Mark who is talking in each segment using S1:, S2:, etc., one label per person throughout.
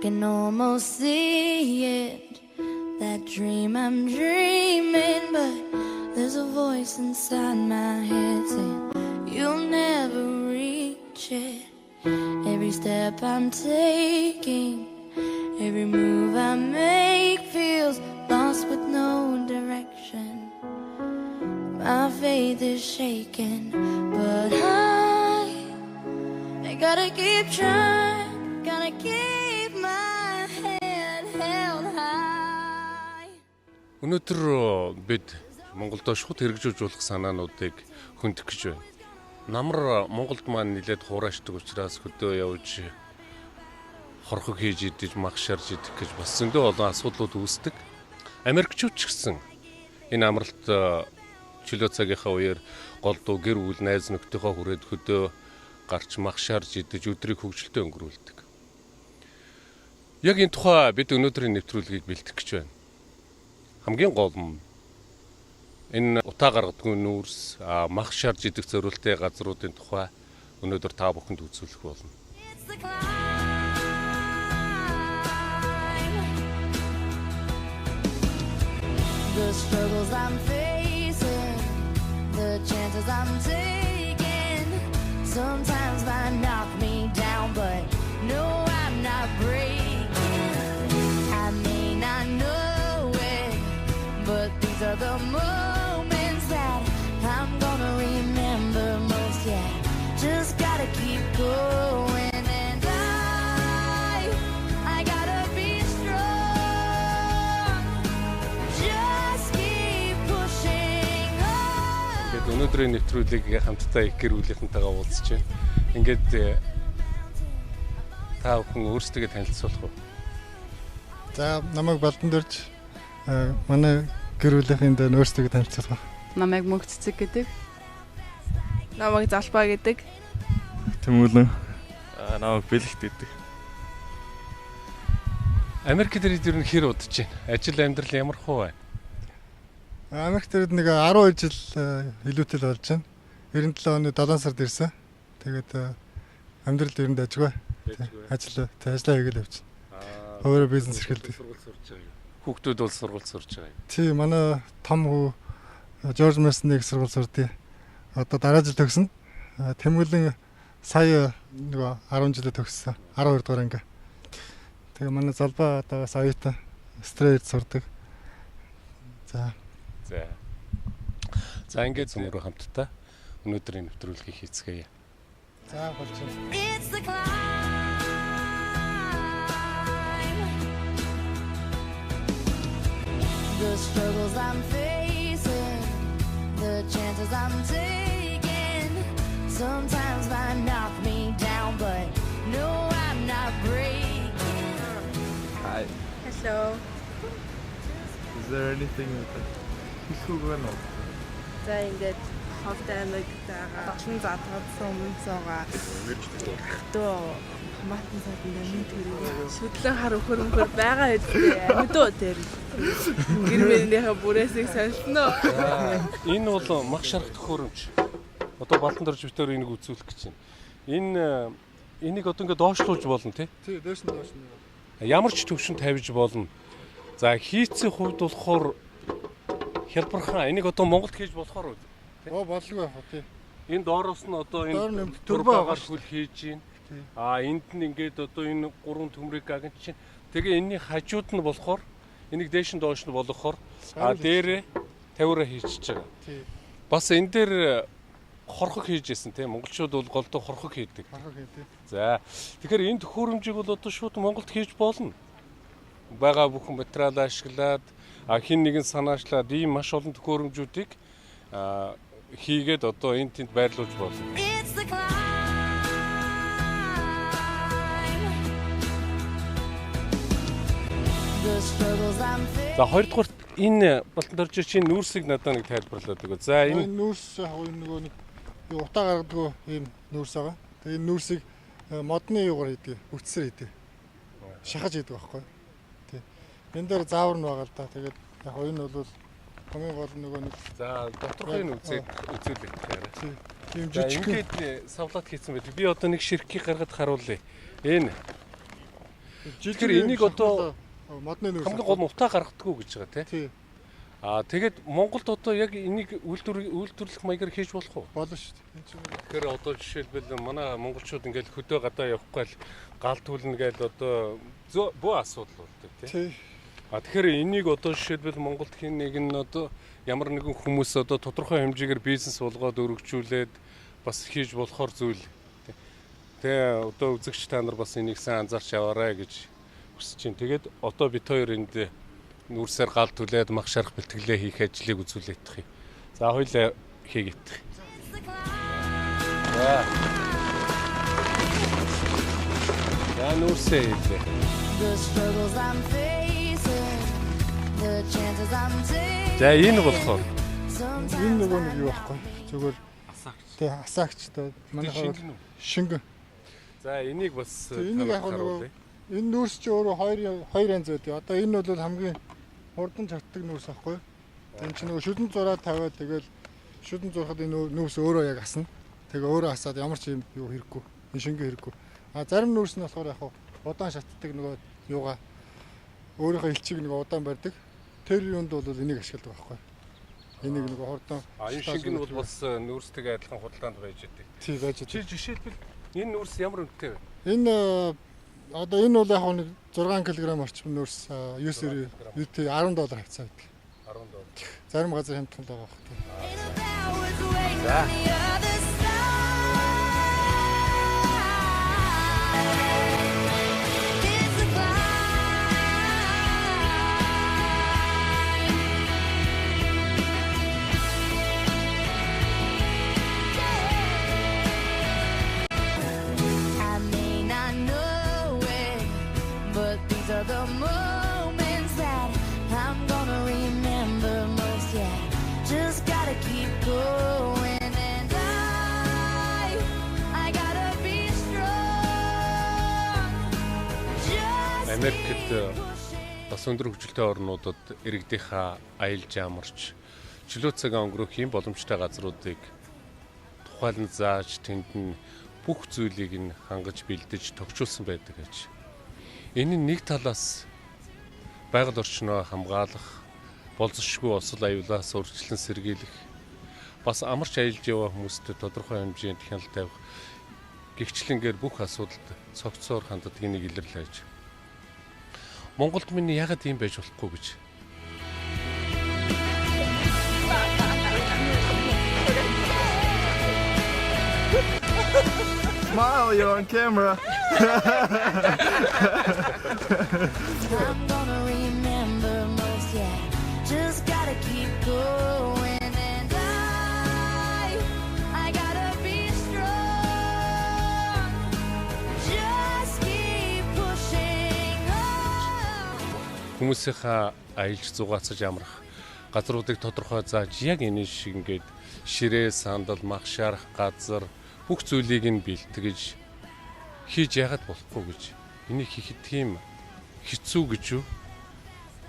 S1: can almost see it, that dream I'm dreaming, but there's a voice inside my head saying you'll never reach it. Every step I'm taking, every move I make feels lost with no direction. My faith is shaken, but I gotta keep trying, gotta keep my head held high.
S2: Өнөөдөр бид Монголдо шууд хэрэгжүүлж болох санаануудыг хөндөх гэж байна. Намар Монголд маань нэлээд хураачдаг учраас хөдөө явж хорхог хийж идэж магшарж идэх гэж бас зөндөө олон асуудлууд үүсдэг. Америкчууд ч гэсэн энэ амралт чөлөө цагийнхаа үеэр голдуу гэр бүл найз нөхдийнхөө хүрээд хөдөө гарч магшарж идэж өдрийг хөвгөлтэй өнгөрүүлдэг. Яг энэ тухай бид өнөөдрийн нэвтрүүлгийг бэлтгэх гэж байна. Хамгийн гол нь энэ утаа гаргадгүй нүүрс магшарж идэх зорилттой газруудын тухай өнөөдөр та бүхэнд үзүүлэх болно.
S1: The struggles I'm facing, the chances I'm taking, sometimes might knock me down, but no, I'm not breaking. I may not know it, but these are the moments that I'm gonna remember most. Yeah, just gotta keep going, and I gotta be strong. Just keep pushing on.
S2: Ингээд өнөөдрийн нэвтрүүлгийг хамтдаа их гэр бүлийнхэнтэйгээ уулзч байна. Ингээд та бүхэн өөрсдөө танилцуулах уу?
S3: За намайг Балдан дөрж манай гэр бүлийнхэнд өөрсдөө танилцуулах.
S4: Намайг Мөнх Цэцэг гэдэг. Намайг Залбаа гэдэг.
S5: Тэмүүлэн. Намайг Бэлэгт гэдэг.
S2: Америк дээр ер нь хэр удаж байна? Ажил амьдрал ямар хөө байна?
S3: Америк дээр нэг 12 жил илүүтэл болж байна. 97 оны 7 сард ирсэн. Тэгээд амьдрал ер нь ажгүй. Ажиллаа хийгээл явчихна. Өөрөө бизнес эрхэлдэг.
S2: Хүүхдүүд бол сургууль сурж байгаа юм.
S3: Тий, манай том хүү Жорж Мерснийг сургууль сурдээ. Одоо дараа жил төгснө. Тэмүүлэн сая нөгөө 10 жилээ төгссөн. 12 дугаар анги. Тэгээ манай Залбаа одоо бас оюутан стрейт сурдаг. За
S2: ингээд зөмөрөө хамтдаа өнөөдрийн нэвтрүүлгийг хийцгээе.
S3: За болж байна.
S1: It's the climb. The struggles I'm facing, the chances I'm taking, sometimes might knock me down, but no, I'm not breaking.
S5: Hi.
S4: Hello.
S5: Is there anything that you can do?
S4: За ингээд ховтой аймагтайгаа багшин заатгадсан өмнөсөөгөө дөө матан садында минь төрөө шүтлэн хар өхөр байгаа үстэй амьдуу дээр гэр мөрийнхээ бүрээсийг сонирхно.
S2: Энэ бол мах шарах төхөөрөмж. Одоо Балдан дөрж битээр энийг үзүүлэх гэж байна. Энийг одоо ингээд доошлуулж болно тий?
S3: Тий, доош нь.
S2: Ямар ч төвшөнд тавьж болно. За хийцийн хувьд болохоор хялбархан энийг одоо Монголд хийж болохоор үү?
S3: Болгүй яах вэ?
S2: Энэ доороос нь одоо энэ
S3: төрбөөгөр
S2: хөл хийж байна. Энд нь ингээд одоо энэ 3 төмрийг гагч чинь. Тэгээ энэний хажууд нь болохоор энийг дээш нь доош нь болгохоор дээрээ 50-аараа хийчихэж байгаа. Бас энэ дээр хорхог хийжсэн тийм монголчууд бол голдоо хорхог хийдэг. За тэгэхээр энэ төхөөрөмжийг бол одоо шууд Монголд хийж болно. Бага бүхэн материал ашиглаад хин нэгэн санаачлаад ийм маш олон төхөөрөмжүүдийг хийгээд одоо энэ тэнд байрлуулж болно. За хоёрдугаар энэ Балдан дөрж чинь нүүрсийг надад нэг тайлбарлаад өгөө. За энэ
S3: нүүрс нөгөө нэг утаа гаргадаг ийм нүүрс байгаа. Тэгээ энэ нүүрсийг модны юугаар хийдэг, бүтсээр хийдэг. Шахаж хийдэг байхгүй. Тий. Энэ дээр заавар нь байгаа л да. Тэгээд яг энэ бол хамгийн гол нөгөө нэг
S2: за доторхын үзүүлэх яриа.
S3: Тийм жижиг
S2: ингээд савлаад хийсэн байдаг. Би одоо нэг ширхгийг гаргаад харуулъя. Энэ Тэгэхээр энийг одоо
S3: модны нүүрс
S2: хамгийн гол нь утаа гаргадаггүй гэж байгаа
S3: тий.
S2: Тэгээд Монголд одоо яг энийг үйлдвэрлэх маягаар хийж болох уу?
S3: Болно шүү дээ.
S2: Тэгэхээр одоо жишээлбэл манай монголчууд ингээл хөдөө гадаа явахгүй л гал түлнэ гээл одоо бүх асуудал болдог тий. Тэгэхээр энийг одоо жишээлбэл Монголд хин нэг нь одоо ямар нэгэн хүмүүс одоо тодорхой хэмжээгээр бизнес болгоод өргөжүүлээд бас хийж болохоор зүйл. Тэгээ одоо үзэгч та нар бас энийг сайн анзаарч яваарай гэж хүсэж байна. Тэгээд одоо бид хоёр энд нүүрсээр гал түлээд мах шарах бэлтгэлээ хийх ажлыг үзүүлэх юм. За хоёулаа хийгээд. За нүүрсээ хийлээ. За энэ болохоор
S3: энэ нөгөө нэг юу байхгүй. Зүгээр тий асаагч та манайхаа шингэн.
S2: За энийг бас
S3: энийг яг нөгөө энэ нүүрс чи өөрөө хоёр янз байдаг. Одоо энэ бол хамгийн хурдан чатдаг нүүрс ахгүй. Энэ чинь нөгөө шүдэн зураа тавиад тэгэл шүдэн зурхад энэ нүүрс өөрөө яг асна. Тэгээ өөрөө асаад ямар ч юм юу хэрэггүй. Энэ шингээ хэрэггүй. Зарим нүүрс нь болохоор яг удаан шатдаг нөгөө юугаа өөрийнхөө элчийг нэг удаан барьдаг. Тэр юунд бол энийг ашигладаг байхгүй. Энийг нөгөө хурдан
S2: энэ шинг нь бол бас нүүрстэйгээ адилхан худалдаанд байж идэг.
S3: Тий байж идэг.
S2: Чи жишээлбэл энэ нүүрс ямар үнэтэй вэ?
S3: Энэ одоо энэ бол яг нэг 6 кг орчим нүүрс $9 $10 хавцаа байдаг. $10. Зарим газар хямдхан байгаа байх.
S1: The moments that I'm gonna remember most, yeah. Just gotta keep going, and I gotta be strong.
S2: Америкт бас өндөр хөгжилтэй орнуудад иргэдийнхаа аялал жамарч чөлөө цагаа өнгөрөх юм боломжтой газруудыг тухайлан зааж тэнд нь бүх зүйлийг нь хангаж бэлдэж тохижуулсан байдаг гэж. Энэ нэг талаас байгаль орчноо хамгаалах, болзошгүй осол аюулаас урьдчилан сэргийлэх, бас амарч аялж яваа хүмүүстэй тодорхой хэмжээнд хяналт тавих, гэгчлэнгээр бүх асуудалд цогцоор ханддагыг илэрлэж. Монголд минь яагаад ийм байж болохгүй гэж.
S5: Smile, you're on camera.
S1: I'm gonna remember most, yeah. Just gotta keep going, and I gotta be strong. Just keep pushing on.
S2: Хүмүүсийнхаа аялж зугаацаж амрах газруудыг тодорхой зааж яг энэ шиг ингээд ширээ, сандал, мах шарах газар бүх зүйлийг нь бэлтгэж хийж яагаад болохгүй гэж. Энийг хийхэд тийм хэцүү гэж юу?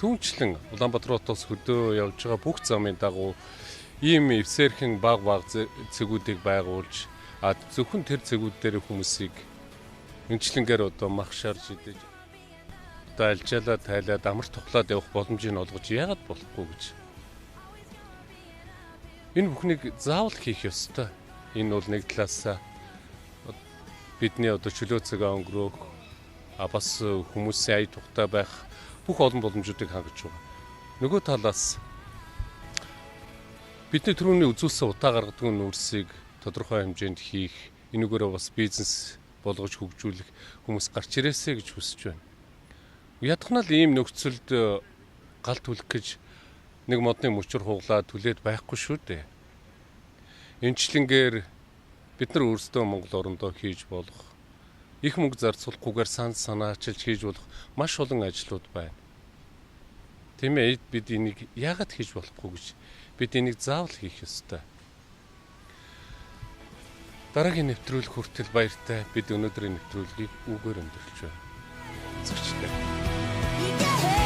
S2: Түүнчлэн Улаанбаатароос хөдөө явж байгаа бүх замын дагуу ийм эвсээрхэн баг цэгүүдийг байгуулж зөвхөн тэр цэгүүд дээр хүмүүсийг энчлэнгээр одоо мах шарж идэж одоо альжаалаа тайлаад амар тухлаад явах боломжийг олгож яагаад болохгүй гэж. Энэ бүхнийг заавал хийх ёстой. Энэ бол нэг талаас бидний одоо чөлөө цагаа өнгөрөөх бас хүмүүсийн ая тухтай байх бүх олон боломжуудыг хангаж байгаа. Нөгөө талаас бидний түрүүний үзүүлсэн утаа гаргадаг нүүрсийг тодорхой хэмжээнд хийх, энүүгээрээ бас бизнес болгож хөгжүүлэх хүмүүс гарч ирээсэй гэж хүсэж байна. Ядахнаа л ийм нөхцөлд гал түлэх гэж нэг модны мөчөр хуглаа түлээд байхгүй шүү дээ. Эмчлэнгээр бид нар өөрсдөө Монгол орондоо хийж болох, их мөнгө зарцуулахгүйгээр санаачилж хийж болох маш олон ажлууд байна. Тийм ээ, бид энийг яагаад хийж болохгүй гэж бид энийг заавал хийх ёстой. Дараагийн нэвтрүүлэг хүртэл баяртай. Бид өнөөдрийн нэвтрүүлгийг үгээр өндөрлөж байна. Зөвчтэй.